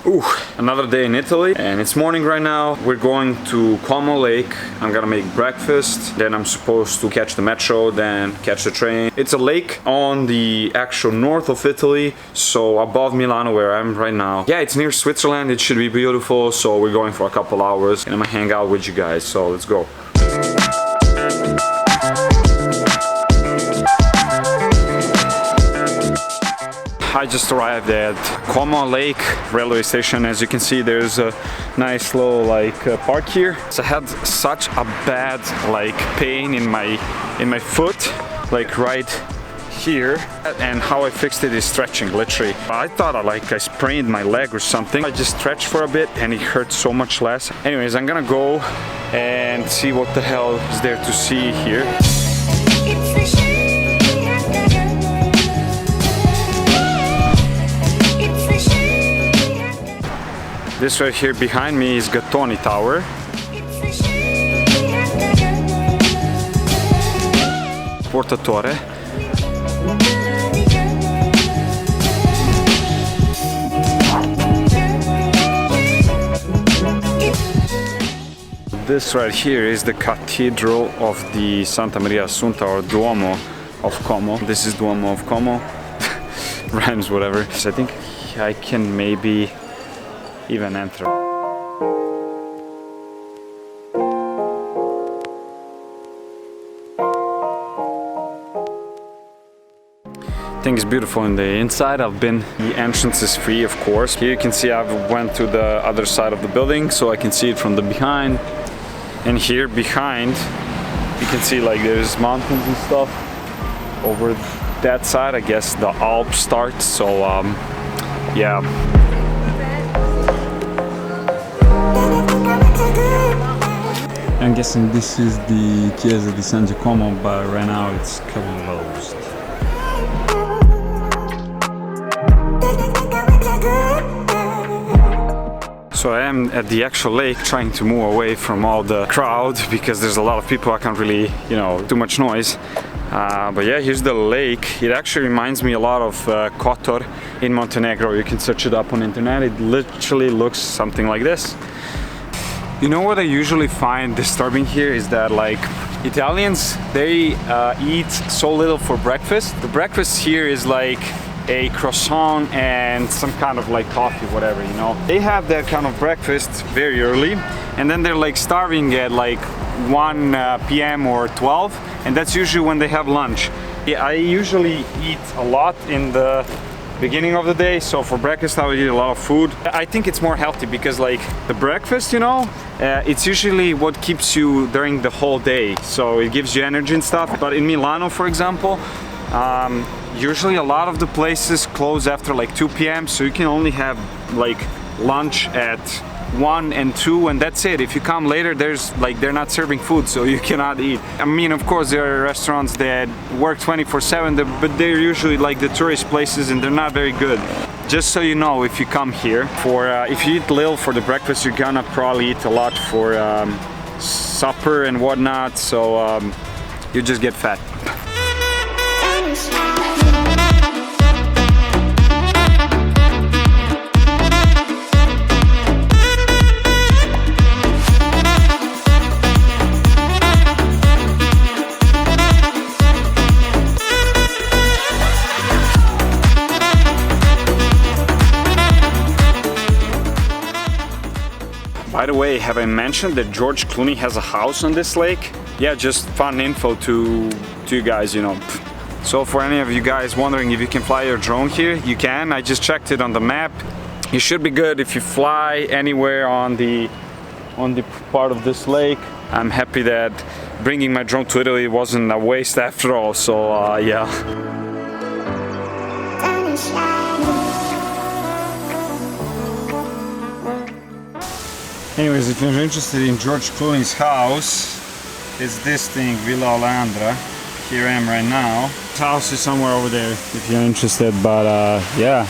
Ooh, another day in Italy, and it's morning right now. We're going to Como Lake. I'm gonna make breakfast, then I'm supposed to catch the metro, then catch the train. It's a lake on the actual north of Italy, so above Milano where I'm right now. Yeah, it's near Switzerland, it should be beautiful, so we're going for a couple hours and I'm gonna hang out with you guys, so let's go. I just arrived at Como Lake railway station. As you can see, there's a nice little park here. So I had such a bad pain in my foot, right here, and how I fixed it is stretching, literally. I thought I sprained my leg or something. I just stretched for a bit and it hurt so much less. Anyways, I'm gonna go and see what the hell is there to see here. This right here behind me is Gattoni Tower. Portatore. This right here is the Cathedral of the Santa Maria Assunta, or Duomo of Como. This is Duomo of Como. Rhymes, whatever. So I think I can maybe even enter. I think it's beautiful in the inside. The entrance is free, of course. Here you can see I went to the other side of the building, so I can see it from the behind. And here behind, you can see there's mountains and stuff. Over that side, I guess the Alps start. So yeah. I'm guessing this is the Chiesa di San Giacomo, but right now it's closed. So I am at the actual lake, trying to move away from all the crowd because there's a lot of people. I can't really, too much noise. But yeah, here's the lake. It actually reminds me a lot of Kotor in Montenegro. You can search it up on internet. It literally looks something like this. You know what I usually find disturbing here is that Italians, they eat so little for breakfast. The breakfast here is a croissant and some kind of coffee, whatever, They have that kind of breakfast very early, and then they're starving at 1 p.m. or 12, and that's usually when they have lunch. Yeah, I usually eat a lot in the beginning of the day, so for breakfast I would eat a lot of food. I think it's more healthy because the breakfast, it's usually what keeps you during the whole day, so it gives you energy and stuff. But in Milano, for example, usually a lot of the places close after 2 p.m. so you can only have lunch at 1 and 2, and that's it. If you come later, there's they're not serving food, so you cannot eat. I mean, of course there are restaurants that work 24/7, but they're usually the tourist places and they're not very good. Just so you know, if you come here if you eat little for the breakfast, you're gonna probably eat a lot for supper and whatnot, so you just get fat. By the way, have I mentioned that George Clooney has a house on this lake? Yeah, just fun info to you guys, So for any of you guys wondering if you can fly your drone here, you can. I just checked it on the map. You should be good if you fly anywhere on the part of this lake. I'm happy that bringing my drone to Italy wasn't a waste after all, so yeah. Anyways, if you're interested in George Clooney's house, it's this thing, Villa Oleandra. Here I am right now. The house is somewhere over there if you're interested, but yeah,